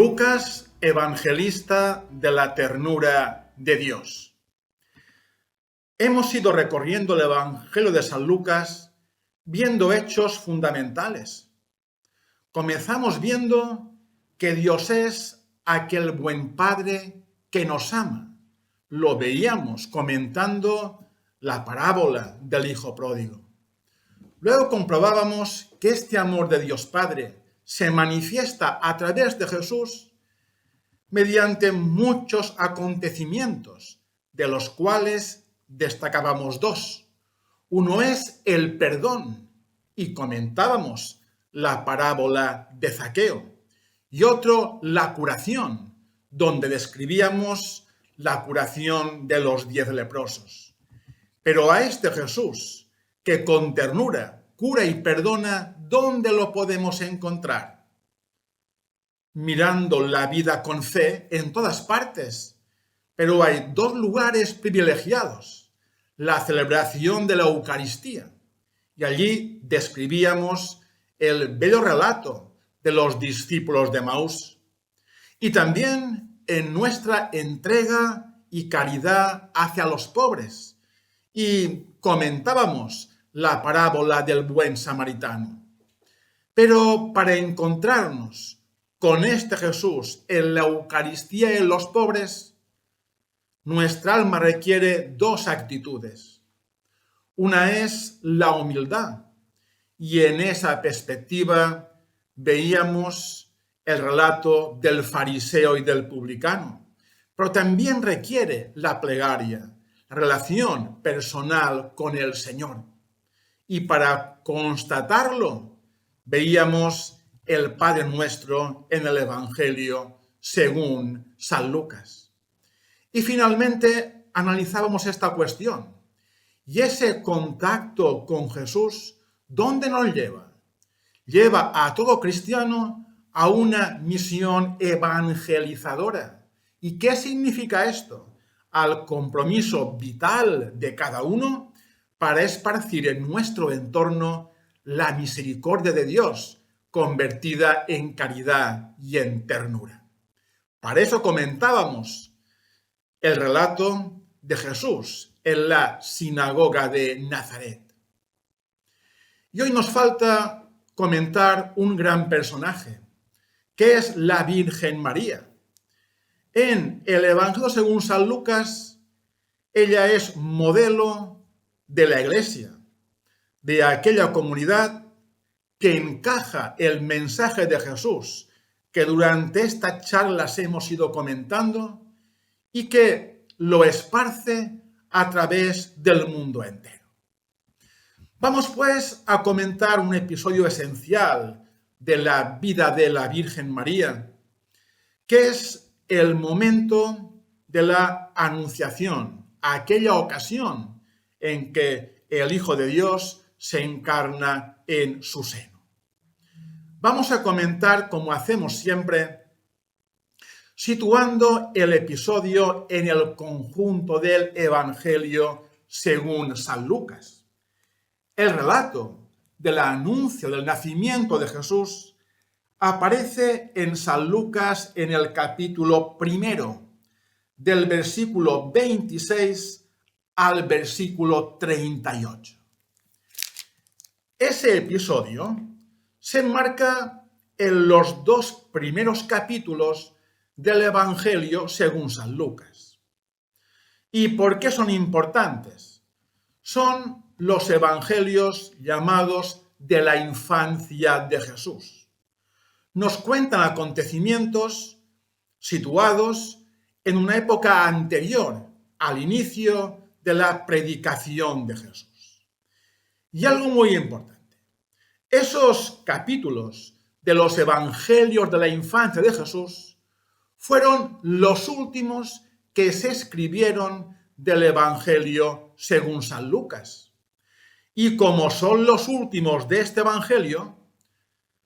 Lucas, evangelista de la ternura de Dios. Hemos ido recorriendo el Evangelio de San Lucas viendo hechos fundamentales. Comenzamos viendo que Dios es aquel buen Padre que nos ama. Lo veíamos comentando la parábola del Hijo Pródigo. Luego comprobábamos que este amor de Dios Padre se manifiesta a través de Jesús mediante muchos acontecimientos, de los cuales destacábamos dos. Uno es el perdón, y comentábamos la parábola de Zaqueo, y otro la curación, donde describíamos la curación de los 10 leprosos. Pero a este Jesús, que con ternura cura y perdona, ¿dónde lo podemos encontrar? Mirando la vida con fe en todas partes, pero hay dos lugares privilegiados: la celebración de la Eucaristía, y allí describíamos el bello relato de los discípulos de Emaús, y también en nuestra entrega y caridad hacia los pobres, y comentábamos la parábola del buen samaritano. Pero para encontrarnos con este Jesús en la Eucaristía y en los pobres, nuestra alma requiere dos actitudes. Una es la humildad, y en esa perspectiva veíamos el relato del fariseo y del publicano, pero también requiere la plegaria, la relación personal con el Señor. Y para constatarlo, veíamos el Padre Nuestro en el Evangelio según San Lucas. Y finalmente analizábamos esta cuestión. ¿Y ese contacto con Jesús dónde nos lleva? Lleva a todo cristiano a una misión evangelizadora. ¿Y qué significa esto? Al compromiso vital de cada uno para esparcir en nuestro entorno la misericordia de Dios, convertida en caridad y en ternura. Para eso comentábamos el relato de Jesús en la sinagoga de Nazaret. Y hoy nos falta comentar un gran personaje, que es la Virgen María. En el Evangelio según San Lucas, ella es modelo de la Iglesia, de aquella comunidad que encaja el mensaje de Jesús que durante esta charla hemos ido comentando y que lo esparce a través del mundo entero. Vamos pues a comentar un episodio esencial de la vida de la Virgen María, que es el momento de la Anunciación, aquella ocasión en que el Hijo de Dios se encarna en su seno. Vamos a comentar, como hacemos siempre, situando el episodio en el conjunto del Evangelio según San Lucas. El relato del anuncio del nacimiento de Jesús aparece en San Lucas en el capítulo 1, del versículo 26 al versículo 38. Ese episodio se enmarca en los dos primeros capítulos del Evangelio según San Lucas. ¿Y por qué son importantes? Son los evangelios llamados de la infancia de Jesús. Nos cuentan acontecimientos situados en una época anterior al inicio de la predicación de Jesús. Y algo muy importante, esos capítulos de los evangelios de la infancia de Jesús fueron los últimos que se escribieron del Evangelio según San Lucas. Y como son los últimos de este Evangelio,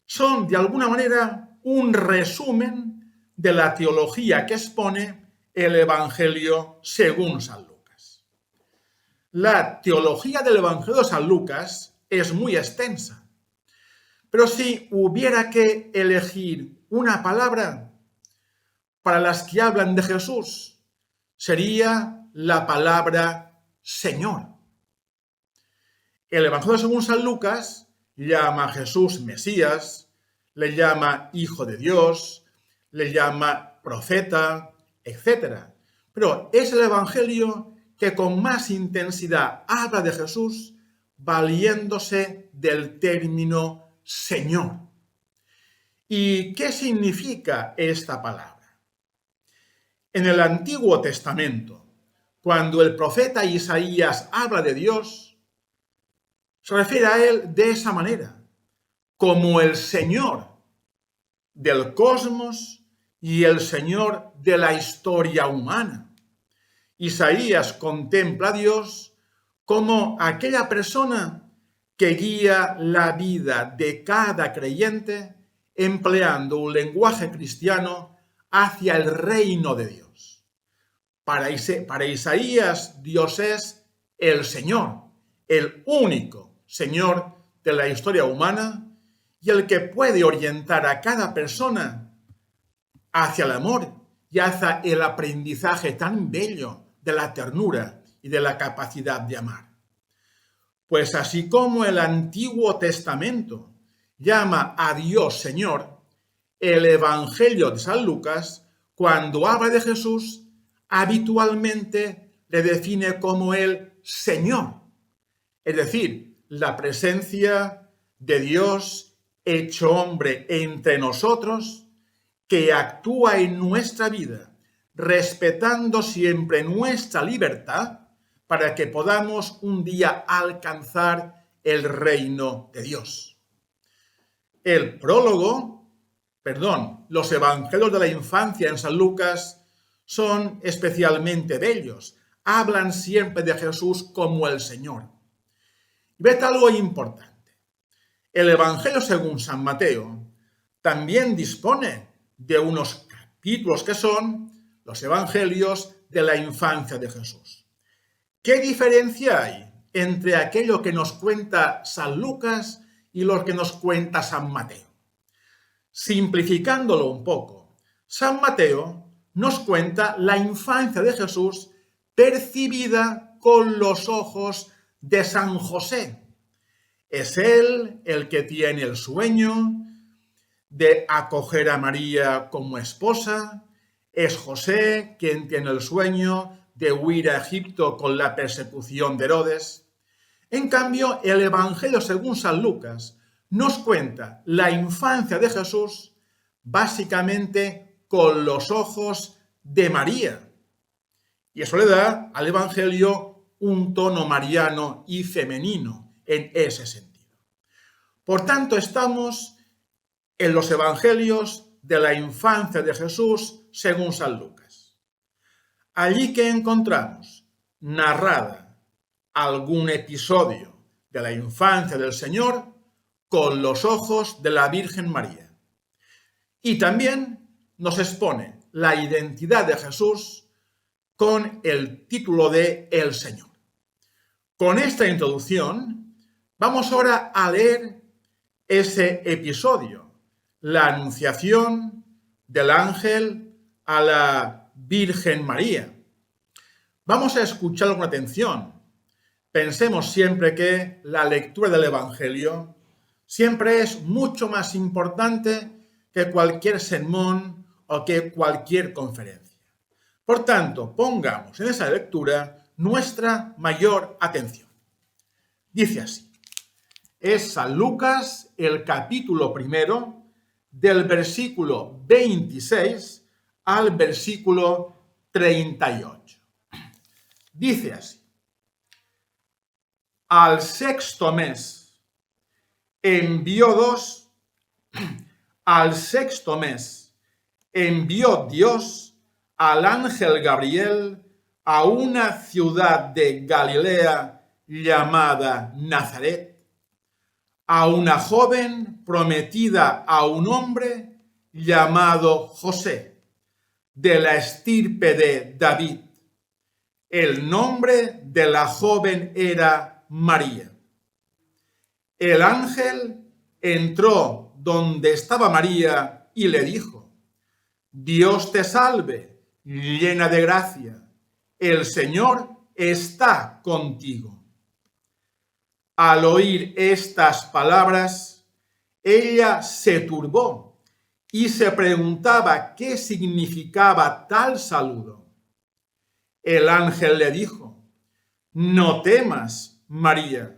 son de alguna manera un resumen de la teología que expone el Evangelio según San Lucas. La teología del Evangelio de San Lucas es muy extensa, pero si hubiera que elegir una palabra, para las que hablan de Jesús sería la palabra Señor. El Evangelio según San Lucas llama a Jesús Mesías, le llama Hijo de Dios, le llama profeta, etc. Pero es el Evangelio que con más intensidad habla de Jesús valiéndose del término Señor. ¿Y qué significa esta palabra? En el Antiguo Testamento, cuando el profeta Isaías habla de Dios, se refiere a él de esa manera, como el Señor del cosmos y el Señor de la historia humana. Isaías contempla a Dios como aquella persona que guía la vida de cada creyente empleando un lenguaje cristiano hacia el reino de Dios. Para Isaías, Dios es el Señor, el único Señor de la historia humana y el que puede orientar a cada persona hacia el amor y hacia el aprendizaje tan bello de la ternura y de la capacidad de amar. Pues así como el Antiguo Testamento llama a Dios Señor, el Evangelio de San Lucas, cuando habla de Jesús, habitualmente le define como el Señor, es decir, la presencia de Dios hecho hombre entre nosotros, que actúa en nuestra vida, respetando siempre nuestra libertad, para que podamos un día alcanzar el reino de Dios. Los evangelios de la infancia en San Lucas son especialmente bellos. Hablan siempre de Jesús como el Señor. Y ved algo importante. El Evangelio según San Mateo también dispone de unos capítulos que son los evangelios de la infancia de Jesús. ¿Qué diferencia hay entre aquello que nos cuenta San Lucas y lo que nos cuenta San Mateo? Simplificándolo un poco, San Mateo nos cuenta la infancia de Jesús percibida con los ojos de San José. Es él el que tiene el sueño de acoger a María como esposa. Es José quien tiene el sueño de huir a Egipto con la persecución de Herodes. En cambio, el Evangelio según San Lucas nos cuenta la infancia de Jesús básicamente con los ojos de María. Y eso le da al Evangelio un tono mariano y femenino en ese sentido. Por tanto, estamos en los Evangelios de la infancia de Jesús según San Lucas. Allí que encontramos narrada algún episodio de la infancia del Señor con los ojos de la Virgen María. Y también nos expone la identidad de Jesús con el título de El Señor. Con esta introducción, vamos ahora a leer ese episodio, la anunciación del ángel a la Virgen María. Vamos a escucharlo con atención. Pensemos siempre que la lectura del Evangelio siempre es mucho más importante que cualquier sermón o que cualquier conferencia. Por tanto, pongamos en esa lectura nuestra mayor atención. Dice así, es San Lucas el capítulo 1, del versículo 26 al versículo 38. Dice así, al sexto mes envió Dios al ángel Gabriel a una ciudad de Galilea llamada Nazaret, a una joven prometida a un hombre llamado José, de la estirpe de David. El nombre de la joven era María. El ángel entró donde estaba María y le dijo, Dios te salve, llena de gracia. El Señor está contigo. Al oír estas palabras, ella se turbó y se preguntaba qué significaba tal saludo. El ángel le dijo: no temas, María,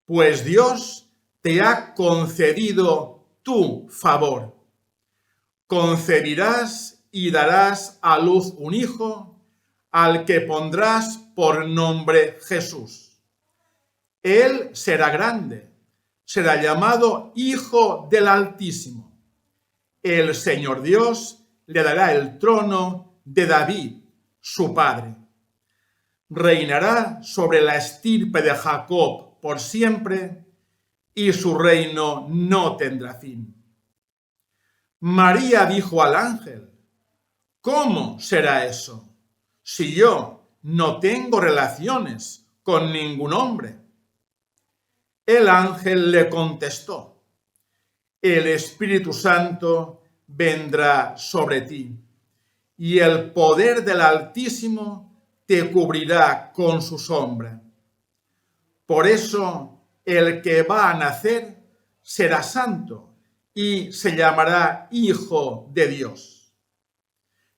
pues Dios te ha concedido tu favor. Concebirás y darás a luz un hijo, al que pondrás por nombre Jesús. Él será grande, será llamado Hijo del Altísimo. El Señor Dios le dará el trono de David, su padre. Reinará sobre la estirpe de Jacob por siempre, y su reino no tendrá fin. María dijo al ángel: ¿cómo será eso, si yo no tengo relaciones con ningún hombre? El ángel le contestó: el Espíritu Santo vendrá sobre ti, y el poder del Altísimo te cubrirá con su sombra. Por eso el que va a nacer será santo y se llamará Hijo de Dios.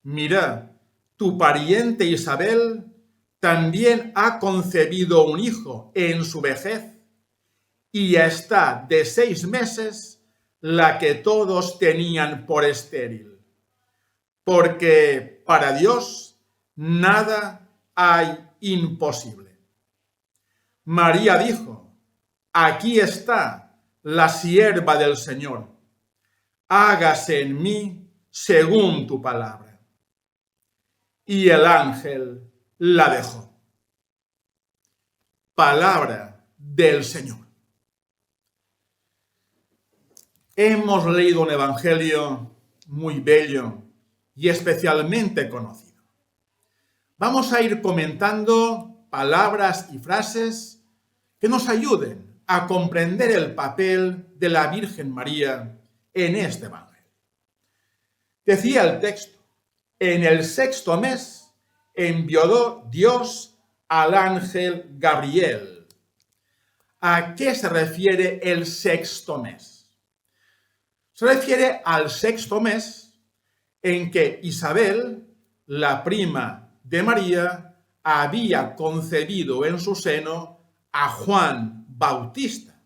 Mira, tu pariente Isabel también ha concebido un hijo en su vejez, y ya está de 6 meses la que todos tenían por estéril, porque para Dios nada hay imposible. María dijo: aquí está la sierva del Señor, hágase en mí según tu palabra. Y el ángel la dejó. Palabra del Señor. Hemos leído un evangelio muy bello y especialmente conocido. Vamos a ir comentando palabras y frases que nos ayuden a comprender el papel de la Virgen María en este evangelio. Decía el texto: en el 6º mes envió Dios al ángel Gabriel. ¿A qué se refiere el 6º mes? Se refiere al 6º mes en que Isabel, la prima de María, había concebido en su seno a Juan Bautista.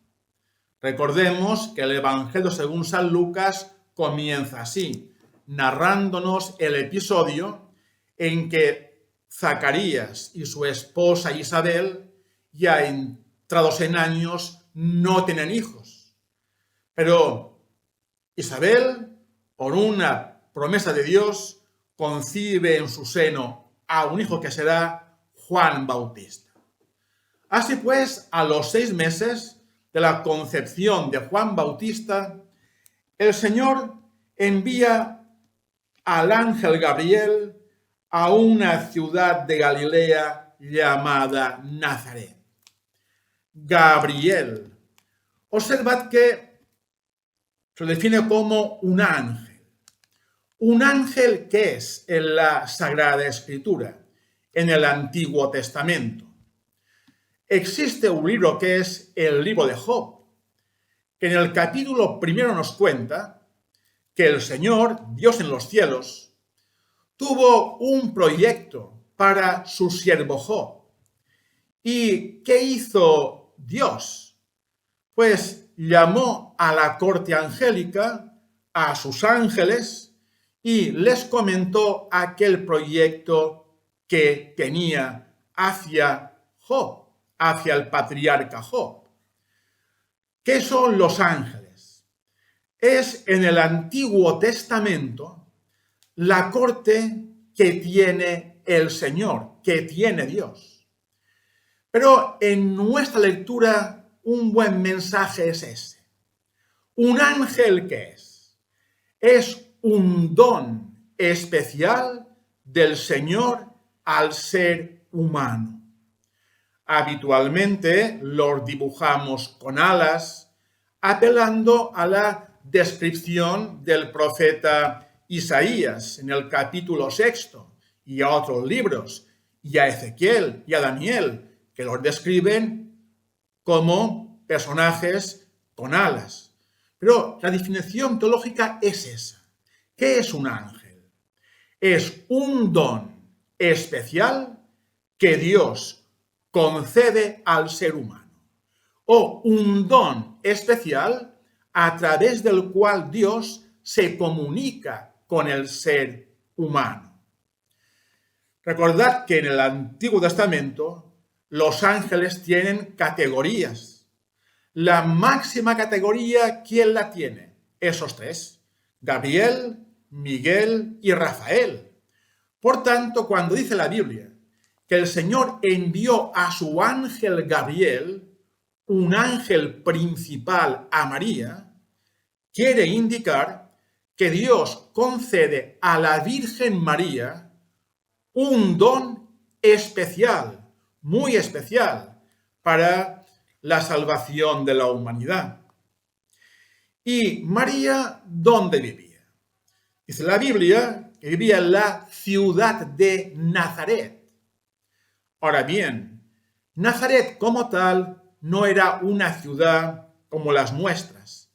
Recordemos que el Evangelio según San Lucas comienza así, narrándonos el episodio en que Zacarías y su esposa Isabel, ya entrados en años, no tienen hijos. Pero Isabel, por una promesa de Dios, concibe en su seno a un hijo que será Juan Bautista. Así pues, a los 6 meses de la concepción de Juan Bautista, el Señor envía al ángel Gabriel a una ciudad de Galilea llamada Nazaret. Gabriel. Observad que se define como un ángel. Un ángel que es en la Sagrada Escritura, en el Antiguo Testamento. Existe un libro que es el libro de Job, que en el capítulo 1 nos cuenta que el Señor, Dios en los cielos, tuvo un proyecto para su siervo Job. ¿Y qué hizo Dios? Pues llamó a la corte angélica, a sus ángeles, y les comentó aquel proyecto que tenía hacia Job, hacia el patriarca Job. ¿Qué son los ángeles? Es en el Antiguo Testamento la corte que tiene el Señor, que tiene Dios. Pero en nuestra lectura un buen mensaje es este. ¿Un ángel qué es? Es un don especial del Señor al ser humano. Habitualmente los dibujamos con alas, apelando a la descripción del profeta Isaías en el capítulo 6 y a otros libros, y a Ezequiel y a Daniel, que los describen como personajes con alas. Pero la definición teológica es esa. ¿Qué es un ángel? Es un don especial que Dios concede al ser humano, o un don especial a través del cual Dios se comunica con el ser humano. Recordad que en el Antiguo Testamento los ángeles tienen categorías. La máxima categoría, ¿quién la tiene? Esos tres: Gabriel, Miguel y Rafael. Por tanto, cuando dice la Biblia que el Señor envió a su ángel Gabriel, un ángel principal a María, quiere indicar que Dios concede a la Virgen María un don especial, muy especial, para la salvación de la humanidad. ¿Y María dónde vivía? Dice la Biblia que vivía en la ciudad de Nazaret. Ahora bien, Nazaret como tal no era una ciudad como las nuestras.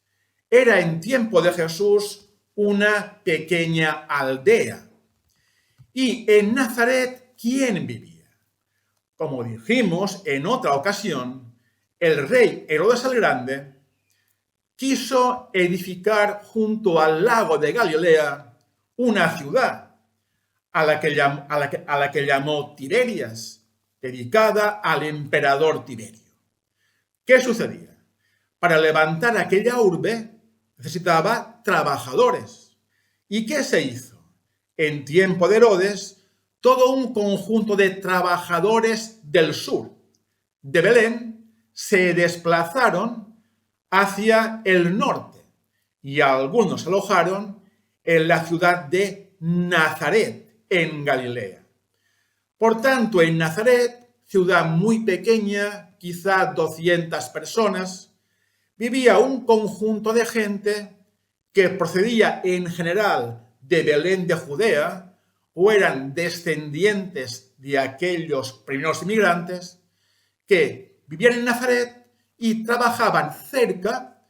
Era en tiempo de Jesús una pequeña aldea. Y en Nazaret, ¿quién vivía? Como dijimos en otra ocasión, el rey Herodes el Grande quiso edificar junto al lago de Galilea una ciudad a la que llamó Tiberias, dedicada al emperador Tiberio. ¿Qué sucedía? Para levantar aquella urbe necesitaba trabajadores. ¿Y qué se hizo? En tiempo de Herodes, todo un conjunto de trabajadores del sur, de Belén, se desplazaron hacia el norte y algunos se alojaron en la ciudad de Nazaret, en Galilea. Por tanto, en Nazaret, ciudad muy pequeña, quizá 200 personas, vivía un conjunto de gente que procedía en general de Belén de Judea o eran descendientes de aquellos primeros inmigrantes que vivían en Nazaret y trabajaban cerca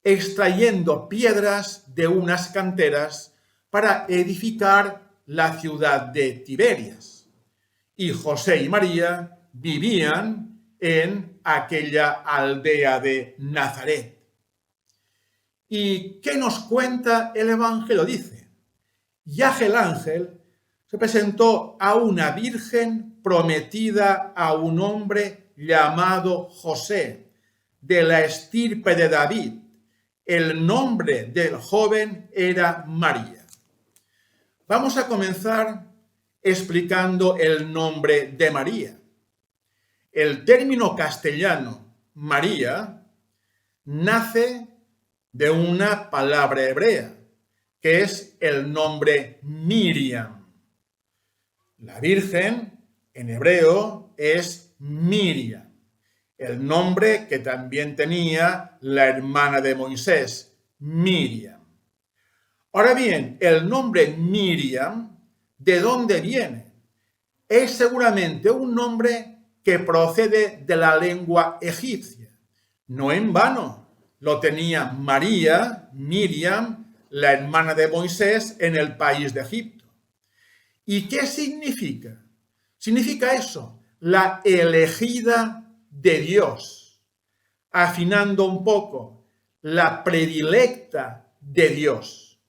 extrayendo piedras de unas canteras para edificar la ciudad de Tiberias. Y José y María vivían en aquella aldea de Nazaret. ¿Y qué nos cuenta el Evangelio? Dice: y el ángel se presentó a una virgen prometida a un hombre llamado José, de la estirpe de David. El nombre del joven era María. Vamos a comenzar explicando el nombre de María. El término castellano María nace de una palabra hebrea, que es el nombre Miriam. La Virgen en hebreo es Miriam, el nombre que también tenía la hermana de Moisés, Miriam. Ahora bien, el nombre Miriam, ¿de dónde viene? Es seguramente un nombre que procede de la lengua egipcia. No en vano lo tenía María, Miriam, la hermana de Moisés, en el país de Egipto. ¿Y qué significa? Significa eso, la elegida de Dios, afinando un poco, la predilecta de Dios.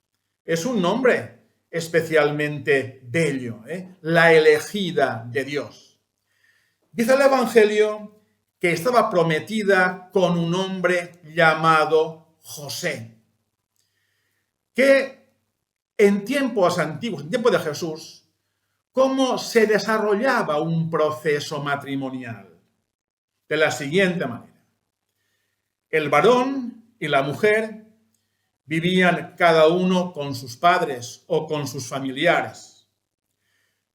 Es un nombre especialmente bello, la elegida de Dios. Dice el Evangelio que estaba prometida con un hombre llamado José, que en tiempos antiguos, en tiempo de Jesús, ¿cómo se desarrollaba un proceso matrimonial? De la siguiente manera: el varón y la mujer vivían cada uno con sus padres o con sus familiares.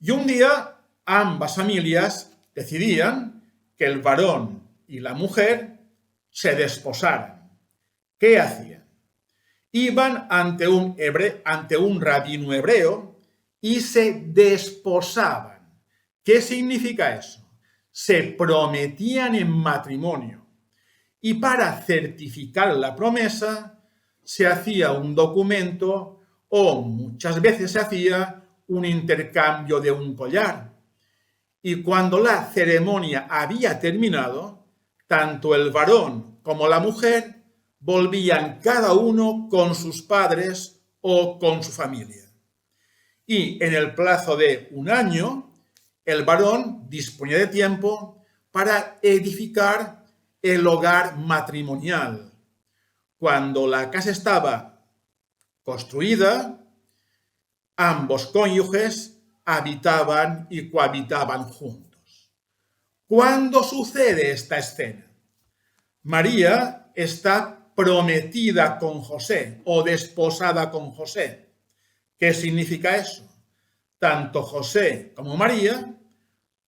Y un día ambas familias decidían que el varón y la mujer se desposaran. ¿Qué hacían? iban ante un rabino hebreo y se desposaban. ¿Qué significa eso? Se prometían en matrimonio. Y para certificar la promesa se hacía un documento o muchas veces se hacía un intercambio de un collar. Y cuando la ceremonia había terminado, tanto el varón como la mujer volvían cada uno con sus padres o con su familia. Y en el plazo de un año, el varón disponía de tiempo para edificar el hogar matrimonial. Cuando la casa estaba construida, ambos cónyuges habitaban y cohabitaban juntos. ¿Cuándo sucede esta escena? María está prometida con José o desposada con José. ¿Qué significa eso? Tanto José como María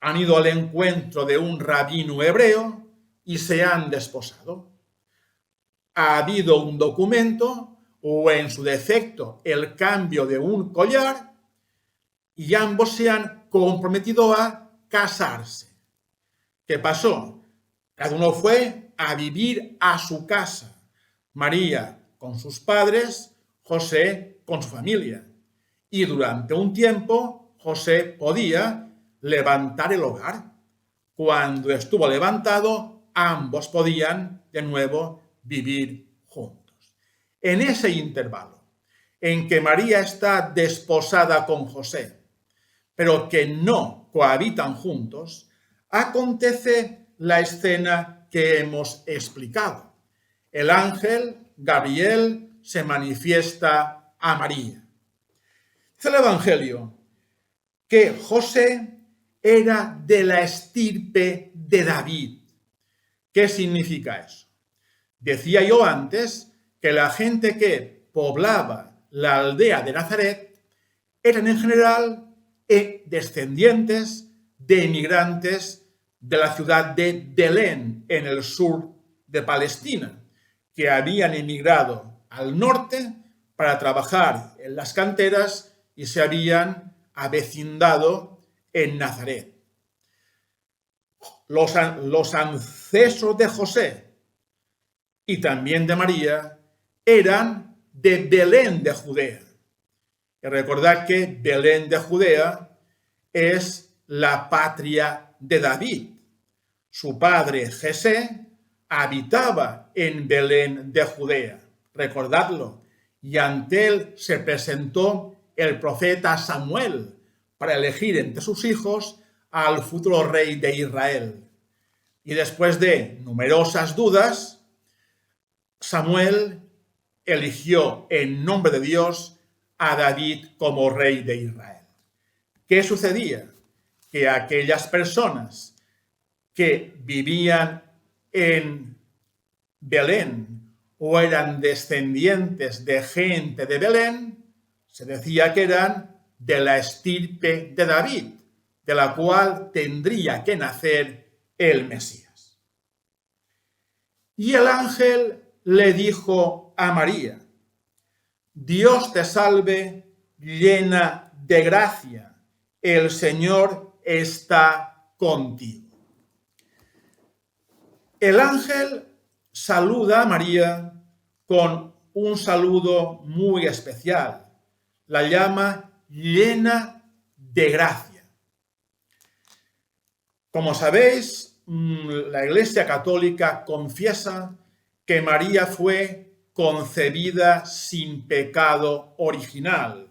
han ido al encuentro de un rabino hebreo y se han desposado. Ha habido un documento o en su defecto el cambio de un collar y ambos se han comprometido a casarse. ¿Qué pasó? Cada uno fue a vivir a su casa. María con sus padres, José con su familia. Y durante un tiempo José podía levantar el hogar. Cuando estuvo levantado, ambos podían de nuevo vivir juntos. En ese intervalo en que María está desposada con José, pero que no cohabitan juntos, acontece la escena que hemos explicado. El ángel Gabriel se manifiesta a María. Dice el Evangelio que José era de la estirpe de David. ¿Qué significa eso? Decía yo antes que la gente que poblaba la aldea de Nazaret eran en general descendientes de emigrantes de la ciudad de Belén, en el sur de Palestina, que habían emigrado al norte para trabajar en las canteras y se habían avecindado en Nazaret. Los ancestros de José y también de María eran de Belén de Judea. Y recordad que Belén de Judea es la patria de David. Su padre Jesé habitaba en Belén de Judea. Recordadlo. Y ante él se presentó el profeta Samuel para elegir entre sus hijos al futuro rey de Israel. Y después de numerosas dudas, Samuel eligió en nombre de Dios a David como rey de Israel. ¿Qué sucedía? Que aquellas personas que vivían en Belén o eran descendientes de gente de Belén, se decía que eran de la estirpe de David, de la cual tendría que nacer el Mesías. Y el ángel le dijo a María: Dios te salve, llena de gracia, el Señor está contigo. El ángel saluda a María con un saludo muy especial. La llama llena de gracia. Como sabéis, la Iglesia Católica confiesa que María fue concebida sin pecado original.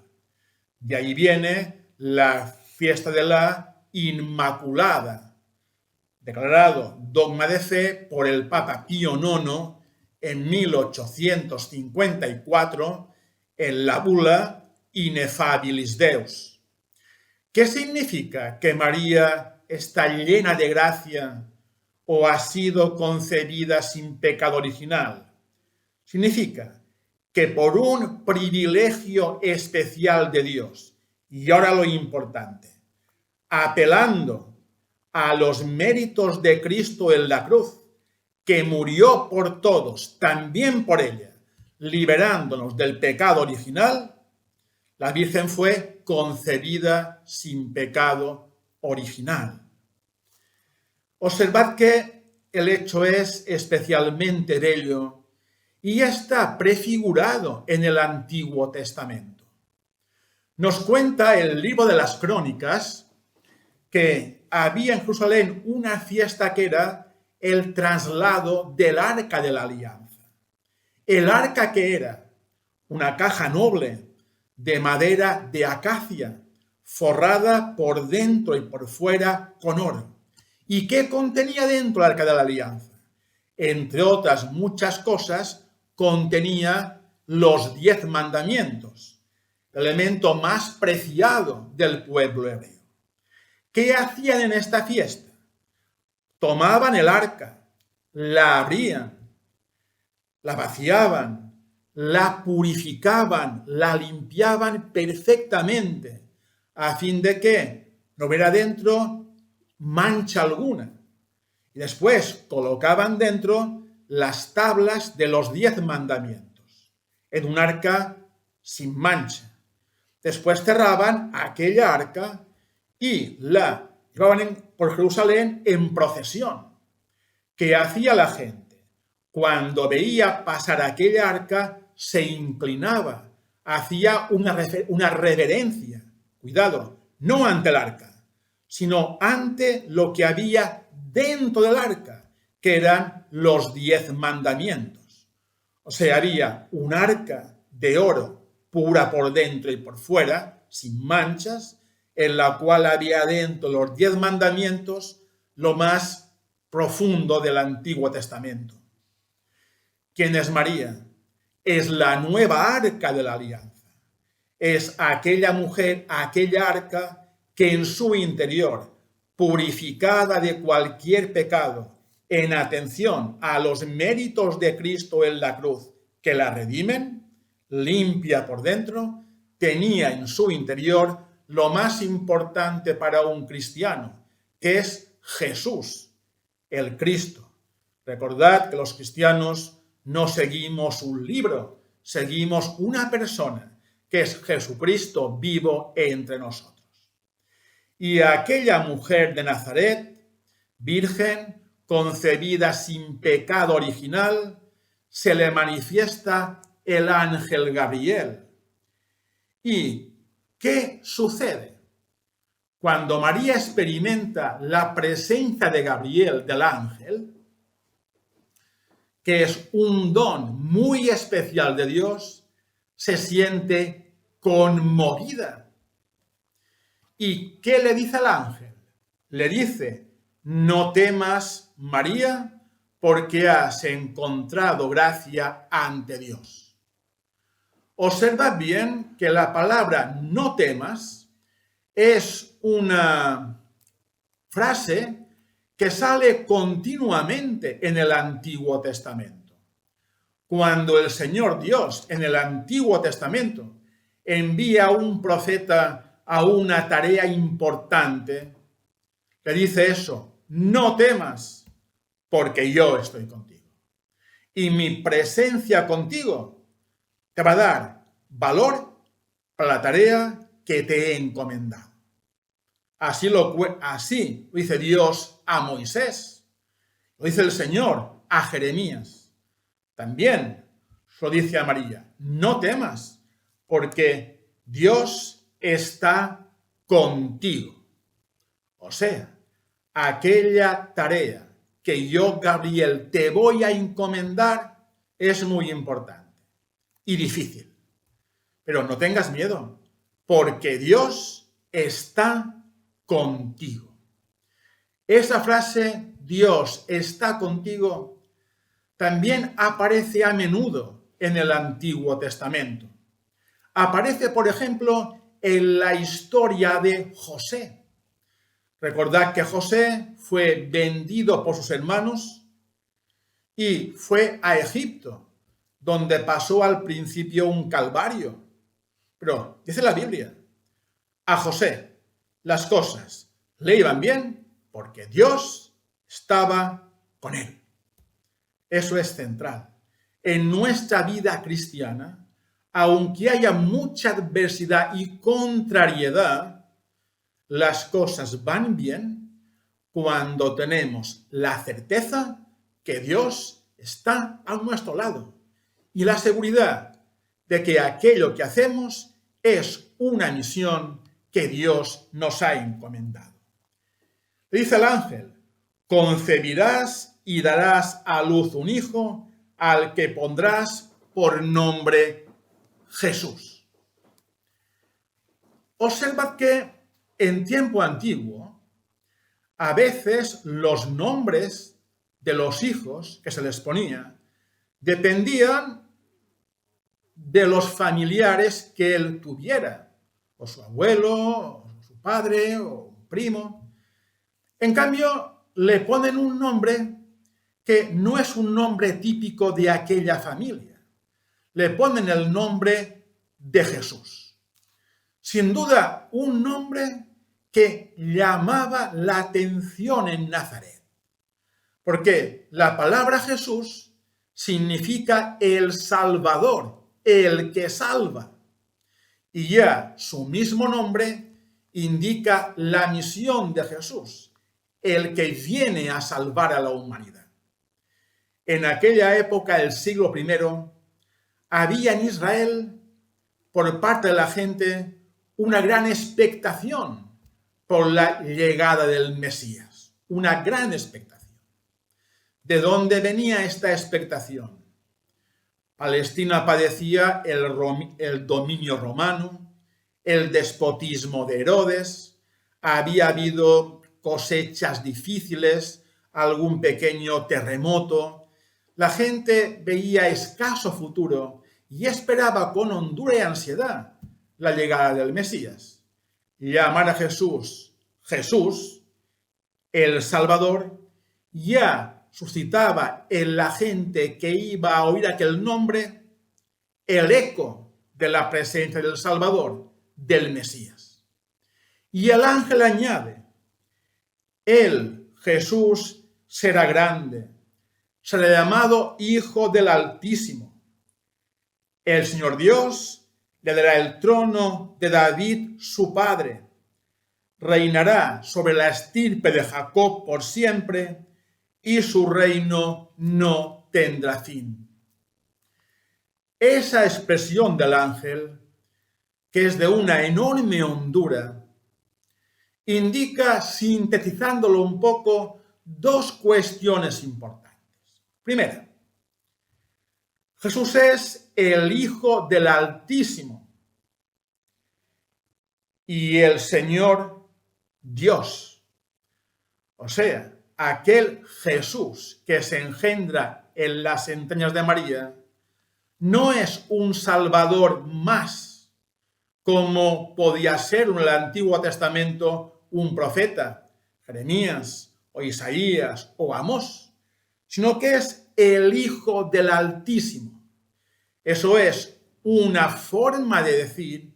De ahí viene la fiesta de la Inmaculada, declarado dogma de fe por el Papa Pío IX en 1854 en la bula Ineffabilis Deus. ¿Qué significa que María está llena de gracia o ha sido concebida sin pecado original? Significa que por un privilegio especial de Dios, y ahora lo importante, apelando a los méritos de Cristo en la cruz, que murió por todos, también por ella, liberándonos del pecado original, la Virgen fue concebida sin pecado original. Observad que el hecho es especialmente bello y ya está prefigurado en el Antiguo Testamento. Nos cuenta el libro de las Crónicas que había en Jerusalén una fiesta que era el traslado del Arca de la Alianza. El arca, que era una caja noble de madera de acacia, forrada por dentro y por fuera con oro. ¿Y qué contenía dentro el Arca de la Alianza? Entre otras muchas cosas, contenía los 10 mandamientos, el elemento más preciado del pueblo hebreo. ¿Qué hacían en esta fiesta? Tomaban el arca, la abrían, la vaciaban, la purificaban, la limpiaban perfectamente, a fin de que no hubiera dentro mancha alguna. Y después colocaban dentro las tablas de los 10 mandamientos, en un arca sin mancha. Después cerraban aquella arca y la llevaban por Jerusalén en procesión. ¿Qué hacía la gente? Cuando veía pasar aquella arca, se inclinaba, hacía una reverencia. Cuidado, no ante el arca, sino ante lo que había dentro del arca, que eran los 10 mandamientos. O sea, había un arca de oro pura por dentro y por fuera, sin manchas, en la cual había dentro los 10 mandamientos, lo más profundo del Antiguo Testamento. ¿Quién es María? Es la nueva arca de la alianza. Es aquella mujer, aquella arca que en su interior, purificada de cualquier pecado, en atención a los méritos de Cristo en la cruz que la redimen, limpia por dentro, tenía en su interior lo más importante para un cristiano, que es Jesús, el Cristo. Recordad que los cristianos no seguimos un libro, seguimos una persona, que es Jesucristo vivo entre nosotros. Y a aquella mujer de Nazaret, virgen, concebida sin pecado original, se le manifiesta el ángel Gabriel. ¿Y qué sucede? Cuando María experimenta la presencia de Gabriel, del ángel, que es un don muy especial de Dios, se siente conmovida. ¿Y qué le dice al ángel? Le dice: no temas, María, porque has encontrado gracia ante Dios. Observad bien que la palabra no temas es una frase que sale continuamente en el Antiguo Testamento. Cuando el Señor Dios en el Antiguo Testamento envía a un profeta a una tarea importante, le dice eso: no temas, porque yo estoy contigo. Y mi presencia contigo te va a dar valor para la tarea que te he encomendado. Así lo dice Dios a Moisés, lo dice el Señor a Jeremías. También lo dice a María: no temas, porque Dios está contigo. O sea, aquella tarea que yo, Gabriel, te voy a encomendar es muy importante y difícil. Pero no tengas miedo, porque Dios está contigo. Esa frase, Dios está contigo, también aparece a menudo en el Antiguo Testamento. Aparece, por ejemplo, en la historia de José. Recordad que José fue vendido por sus hermanos y fue a Egipto, donde pasó al principio un calvario. Pero dice la Biblia, a José las cosas le iban bien porque Dios estaba con él. Eso es central. en nuestra vida cristiana, aunque haya mucha adversidad y contrariedad, las cosas van bien cuando tenemos la certeza que Dios está a nuestro lado y la seguridad de que aquello que hacemos es una misión que Dios nos ha encomendado. Le dice el ángel: concebirás y darás a luz un hijo al que pondrás por nombre Jesús. Observad que en tiempo antiguo, a veces los nombres de los hijos que se les ponía dependían de los familiares que él tuviera, o su abuelo, o su padre, o un primo. En cambio, le ponen un nombre que no es un nombre típico de aquella familia. Le ponen el nombre de Jesús. Sin duda, un nombre que llamaba la atención en Nazaret. Porque la palabra Jesús significa el Salvador, el que salva. Y ya su mismo nombre indica la misión de Jesús, el que viene a salvar a la humanidad. En aquella época, el siglo I, había en Israel, por parte de la gente, una gran expectación por la llegada del Mesías. Una gran expectación. ¿De dónde venía esta expectación? Palestina padecía el dominio romano, el despotismo de Herodes, había habido cosechas difíciles, algún pequeño terremoto. La gente veía escaso futuro y esperaba con hondura y ansiedad la llegada del Mesías. Llamar a Jesús, Jesús, el Salvador, ya suscitaba en la gente que iba a oír aquel nombre el eco de la presencia del Salvador, del Mesías. Y el ángel añade: Él, Jesús, será grande, será llamado Hijo del Altísimo. El Señor Dios le dará el trono de David, su padre. Reinará sobre la estirpe de Jacob por siempre, y su reino no tendrá fin. Esa expresión del ángel, que es de una enorme hondura, indica, sintetizándolo un poco, dos cuestiones importantes. Primera, Jesús es el Hijo del Altísimo y el Señor Dios. O sea, aquel Jesús que se engendra en las entrañas de María no es un Salvador más, como podía ser en el Antiguo Testamento un profeta, Jeremías o Isaías o Amós, sino que es el Hijo del Altísimo. Eso es una forma de decir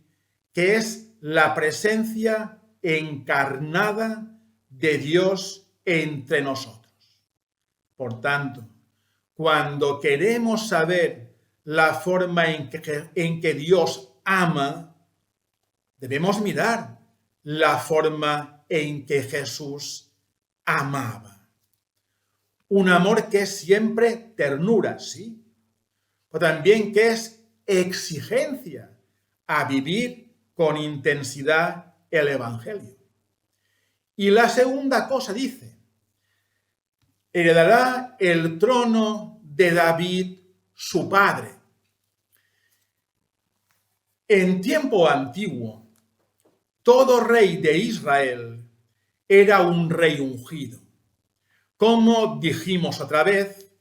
que es la presencia encarnada de Dios entre nosotros. Por tanto, cuando queremos saber la forma en que Dios ama, debemos mirar la forma en que Jesús amaba. Un amor que es siempre ternura, sí, pero también que es exigencia a vivir con intensidad el Evangelio. Y la segunda cosa dice: heredará el trono de David, su padre. En tiempo antiguo, todo rey de Israel era un rey ungido. Como dijimos otra vez,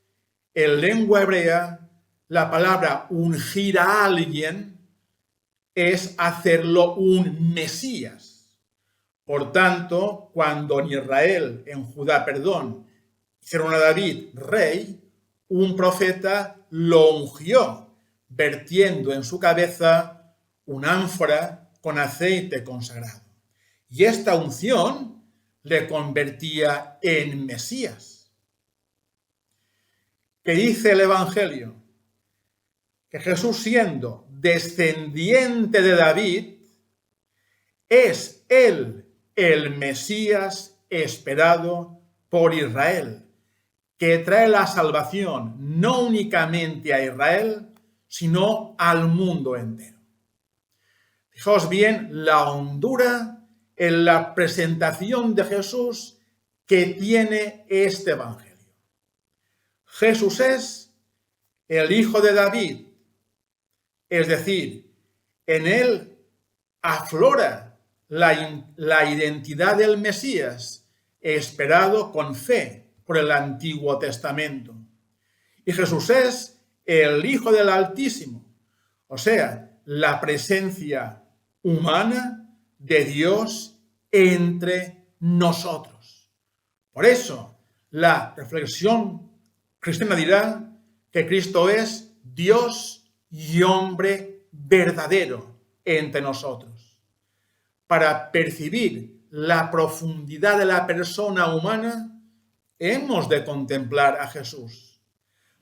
en lengua hebrea, la palabra ungir a alguien es hacerlo un Mesías. Por tanto, cuando en Israel, en Judá, hicieron a David rey, un profeta lo ungió, vertiendo en su cabeza una ánfora con aceite consagrado. Y esta unción le convertía en Mesías. ¿Qué dice el Evangelio? que Jesús, siendo descendiente de David, es él el Mesías esperado por Israel, que trae la salvación no únicamente a Israel, sino al mundo entero. Fijaos bien la hondura en la presentación de Jesús que tiene este evangelio. Jesús es el hijo de David, es decir, en él aflora la identidad del Mesías esperado con fe por el Antiguo Testamento. Y Jesús es el Hijo del Altísimo, o sea, la presencia humana de Dios entre nosotros. Por eso, la reflexión cristiana dirá que Cristo es Dios y hombre verdadero entre nosotros. Para percibir la profundidad de la persona humana, hemos de contemplar a Jesús.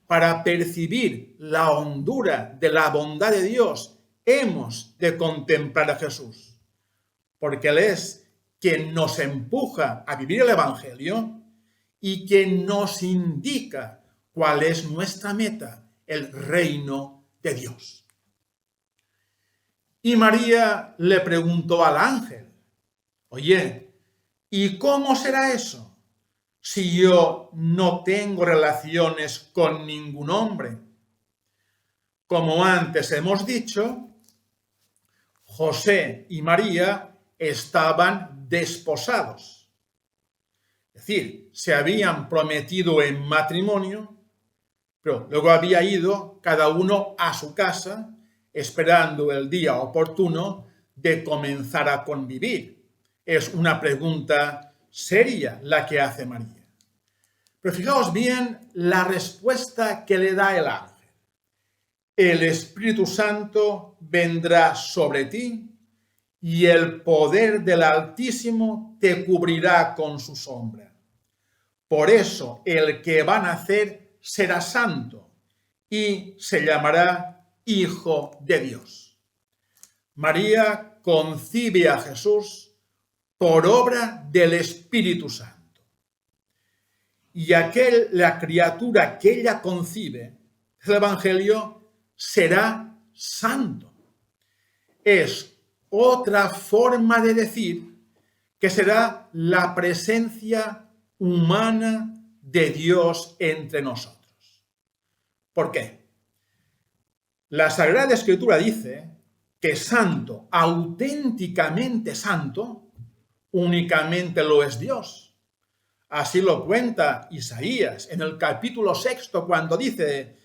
Para percibir la hondura de la bondad de Dios, hemos de contemplar a Jesús. Porque Él es quien nos empuja a vivir el Evangelio y quien nos indica cuál es nuestra meta, el reino de Dios. Y María le preguntó al ángel, oye, ¿y cómo será eso si yo no tengo relaciones con ningún hombre? Como antes hemos dicho, José y María estaban desposados. Es decir, se habían prometido en matrimonio, pero luego había ido cada uno a su casa esperando el día oportuno de comenzar a convivir. Es una pregunta seria la que hace María. Pero fijaos bien la respuesta que le da el ángel. El Espíritu Santo vendrá sobre ti y el poder del Altísimo te cubrirá con su sombra. Por eso el que va a nacer será santo y se llamará Hijo de Dios. María concibe a Jesús por obra del Espíritu Santo. Y la criatura que ella concibe, el Evangelio, será santo. Es otra forma de decir que será la presencia humana de Dios entre nosotros. ¿Por qué? La Sagrada Escritura dice que santo, auténticamente santo, únicamente lo es Dios. Así lo cuenta Isaías en el capítulo 6, cuando dice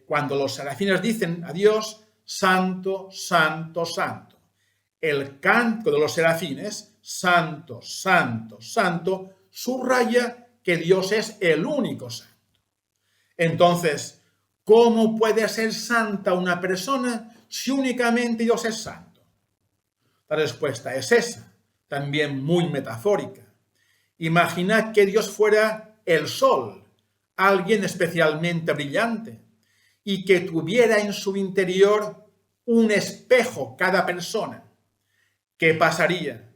cuando los serafines dicen a Dios, santo, santo, santo. El canto de los serafines, santo, santo, santo, subraya que Dios es el único santo. Entonces, ¿cómo puede ser santa una persona si únicamente Dios es santo? La respuesta es esa, también muy metafórica. Imaginad que Dios fuera el sol, alguien especialmente brillante, y que tuviera en su interior un espejo cada persona. ¿Qué pasaría?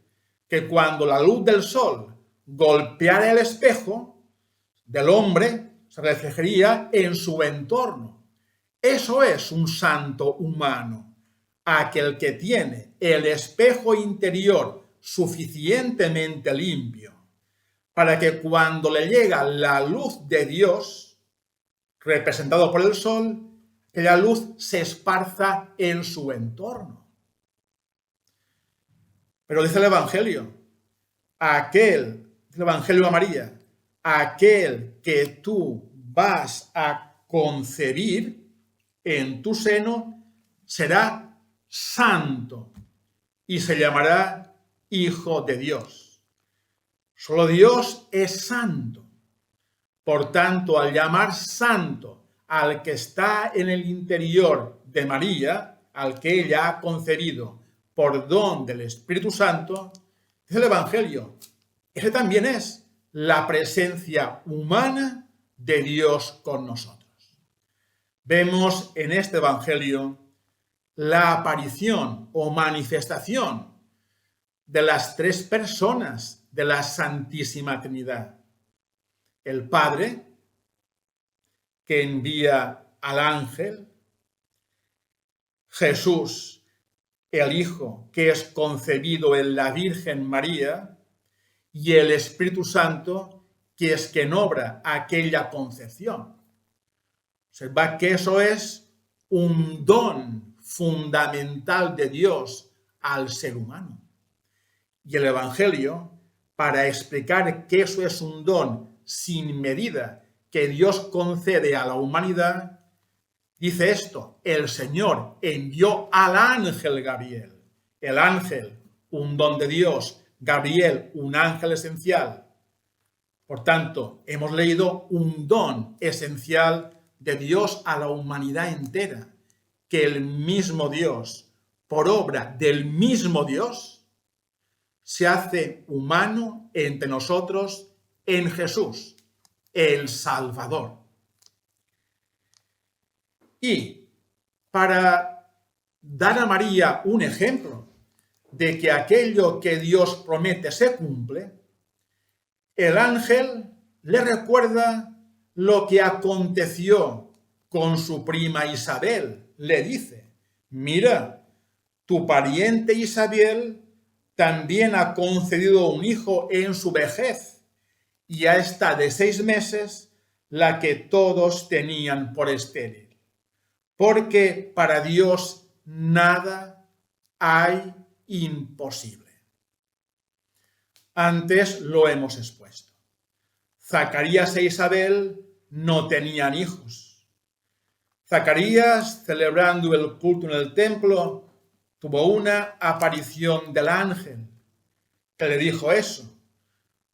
Que cuando la luz del sol golpeara el espejo del hombre, se reflejaría en su entorno. Eso es un santo humano, aquel que tiene el espejo interior suficientemente limpio para que cuando le llega la luz de Dios, representado por el sol, que la luz se esparza en su entorno. Pero dice el Evangelio a María, aquel que tú vas a concebir en tu seno será santo y se llamará Hijo de Dios. Solo Dios es santo. Por tanto, al llamar santo al que está en el interior de María, al que ella ha concebido por don del Espíritu Santo, dice el Evangelio, ese también es la presencia humana de Dios con nosotros. vemos en este Evangelio la aparición o manifestación de las tres personas de la Santísima Trinidad. El Padre, que envía al ángel; Jesús, el Hijo, que es concebido en la Virgen María; y el Espíritu Santo, que es quien obra aquella concepción. Observad que eso es un don fundamental de Dios al ser humano. Y el Evangelio, para explicar que eso es un don sin medida que Dios concede a la humanidad, dice esto: el Señor envió al ángel Gabriel. El ángel, un don de Dios; Gabriel, un ángel esencial. Por tanto, hemos leído un don esencial de Dios a la humanidad entera, que el mismo Dios, por obra del mismo Dios, se hace humano entre nosotros en Jesús, el Salvador. Y para dar a María un ejemplo de que aquello que Dios promete se cumple, el ángel le recuerda lo que aconteció con su prima Isabel. Le dice: mira, tu pariente Isabel también ha concedido un hijo en su vejez, y ya está de 6 meses la que todos tenían por estéril. Porque para Dios nada hay imposible. Antes lo hemos expuesto. Zacarías e Isabel no tenían hijos. Zacarías, celebrando el culto en el templo, tuvo una aparición del ángel que le dijo eso: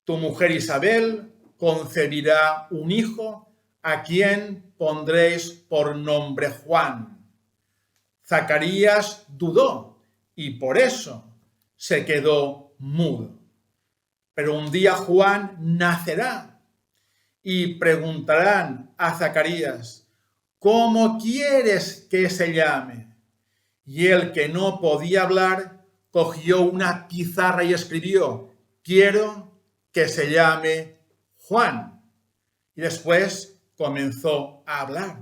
tu mujer Isabel concebirá un hijo a quien pondréis por nombre Juan. Zacarías dudó y por eso se quedó mudo. Pero un día Juan nacerá y preguntarán a Zacarías: ¿cómo quieres que se llame? Y él, que no podía hablar, cogió una pizarra y escribió: quiero que se llame Juan. Y después comenzó a hablar.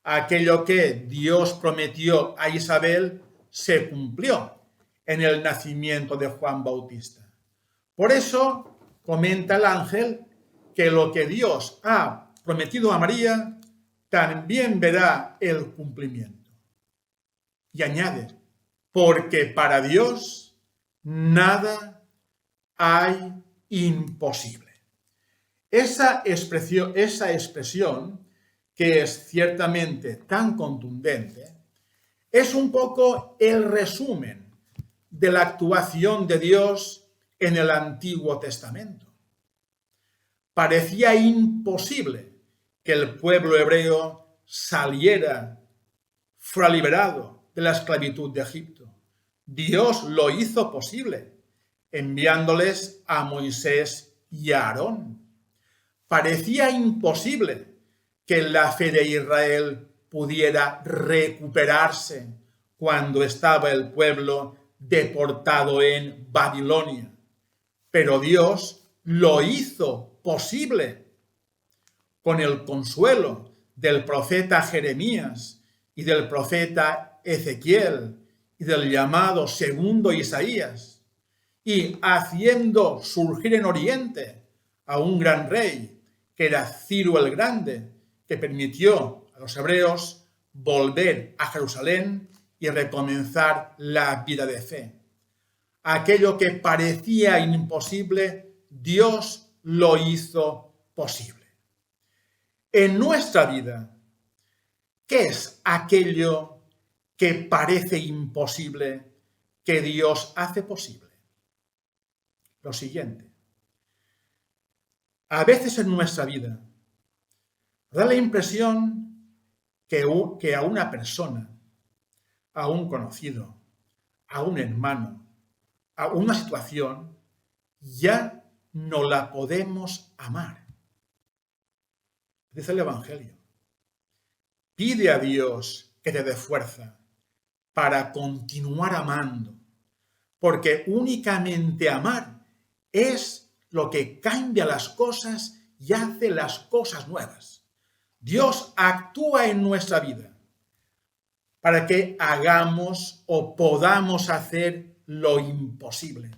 Aquello que Dios prometió a Isabel se cumplió en el nacimiento de Juan Bautista. Por eso comenta el ángel que lo que Dios ha prometido a María también verá el cumplimiento. Y añade: porque para Dios nada hay imposible. Esa expresión, que es ciertamente tan contundente, es un poco el resumen de la actuación de Dios en el Antiguo Testamento. Parecía imposible que el pueblo hebreo fuera liberado de la esclavitud de Egipto. Dios lo hizo posible, enviándoles a Moisés y a Aarón. Parecía imposible que la fe de Israel pudiera recuperarse cuando estaba el pueblo deportado en Babilonia. Pero Dios lo hizo posible con el consuelo del profeta Jeremías y del profeta Ezequiel y del llamado segundo Isaías, y haciendo surgir en Oriente a un gran rey, que era Ciro el Grande, que permitió a los hebreos volver a Jerusalén y recomenzar la vida de fe. Aquello que parecía imposible, Dios lo hizo posible. En nuestra vida, ¿qué es aquello que parece imposible que Dios hace posible? Lo siguiente: a veces en nuestra vida da la impresión que a una persona, a un conocido, a un hermano, a una situación, ya no la podemos amar. Dice el Evangelio: Pide a Dios que te dé fuerza para continuar amando, porque únicamente amar es lo que cambia las cosas y hace las cosas nuevas. Dios actúa en nuestra vida para que hagamos o podamos hacer lo imposible.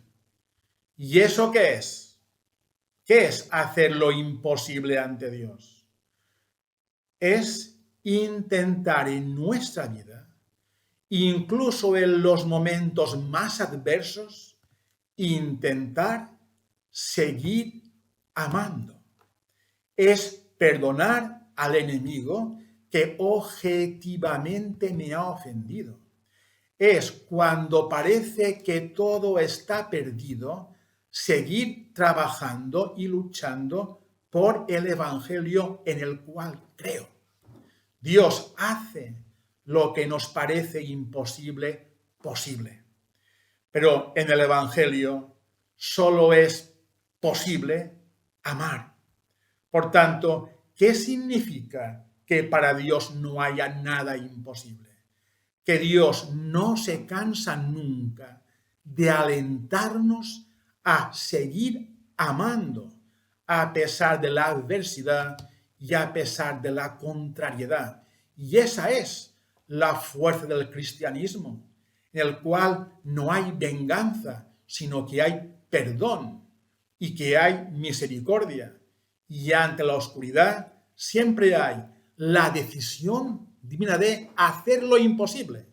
¿Y eso qué es? ¿Qué es hacer lo imposible ante Dios? Es intentar en nuestra vida, incluso en los momentos más adversos, intentar seguir amando. Es perdonar al enemigo que objetivamente me ha ofendido. Es cuando parece que todo está perdido, seguir trabajando y luchando por el evangelio en el cual creo. Dios hace lo que nos parece imposible, posible. Pero en el evangelio solo es posible amar. Por tanto, ¿qué significa que para Dios no haya nada imposible? Que Dios no se cansa nunca de alentarnos a seguir amando a pesar de la adversidad y a pesar de la contrariedad. Y esa es la fuerza del cristianismo, en el cual no hay venganza, sino que hay perdón y que hay misericordia. Y ante la oscuridad siempre hay la decisión divina de hacer lo imposible,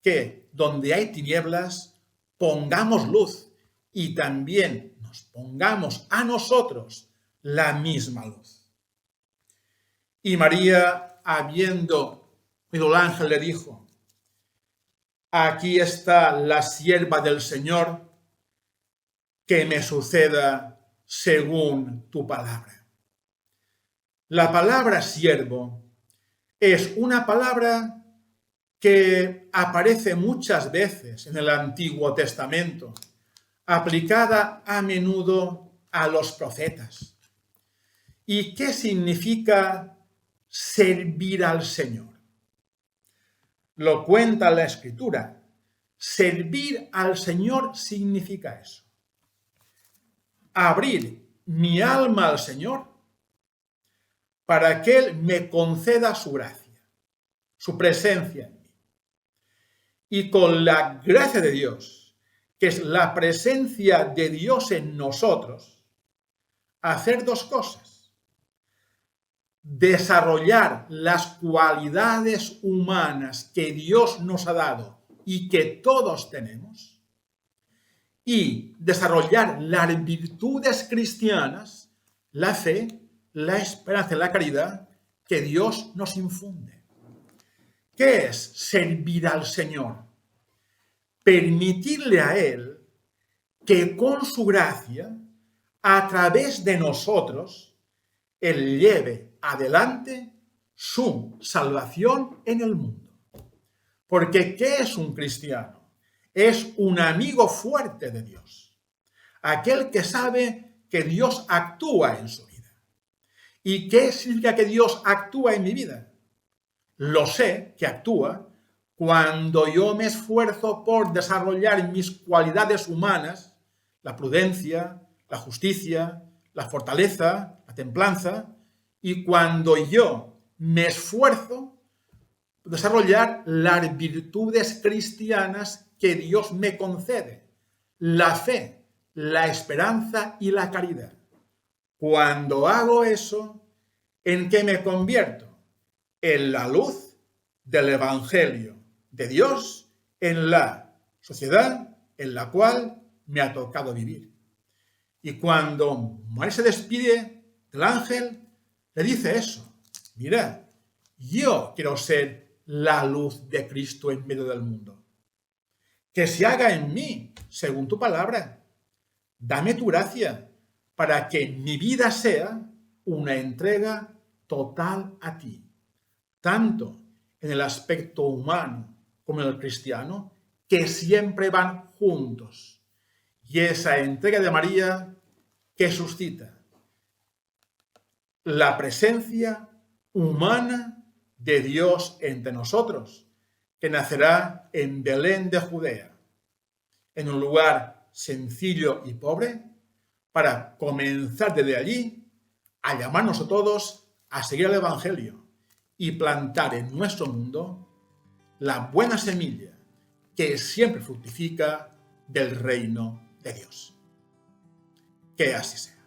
que donde hay tinieblas pongamos luz y también nos pongamos a nosotros la misma luz. Y María, habiendo oído el ángel, le dijo: aquí está la sierva del Señor, que me suceda según tu palabra. La palabra siervo es una palabra que aparece muchas veces en el Antiguo Testamento, aplicada a menudo a los profetas. ¿Y qué significa servir al Señor? Lo cuenta la Escritura. Servir al Señor significa eso: abrir mi alma al Señor para que Él me conceda su gracia, su presencia en mí. Y con la gracia de Dios, que es la presencia de Dios en nosotros, hacer dos cosas: desarrollar las cualidades humanas que Dios nos ha dado y que todos tenemos, y desarrollar las virtudes cristianas, la fe, la esperanza y la caridad que Dios nos infunde. ¿Qué es servir al Señor? Permitirle a Él que con su gracia, a través de nosotros, Él lleve adelante su salvación en el mundo. Porque ¿qué es un cristiano? Es un amigo fuerte de Dios, aquel que sabe que Dios actúa en su vida. ¿Y qué significa que Dios actúa en mi vida? Lo sé que actúa cuando yo me esfuerzo por desarrollar mis cualidades humanas, la prudencia, la justicia, la fortaleza, la templanza, y cuando yo me esfuerzo por desarrollar las virtudes cristianas que Dios me concede: la fe, la esperanza y la caridad. Cuando hago eso, ¿en qué me convierto? En la luz del Evangelio de Dios en la sociedad en la cual me ha tocado vivir. Y cuando María se despide del ángel, le dice eso: mira, yo quiero ser la luz de Cristo en medio del mundo. Que se haga en mí según tu palabra. Dame tu gracia para que mi vida sea una entrega total a ti, tanto en el aspecto humano como en el cristiano, que siempre van juntos. Y esa entrega de María que suscita la presencia humana de Dios entre nosotros, que nacerá en Belén de Judea, en un lugar sencillo y pobre, para comenzar desde allí a llamarnos a todos a seguir el Evangelio y plantar en nuestro mundo la buena semilla que siempre fructifica del reino de Dios. Que así sea.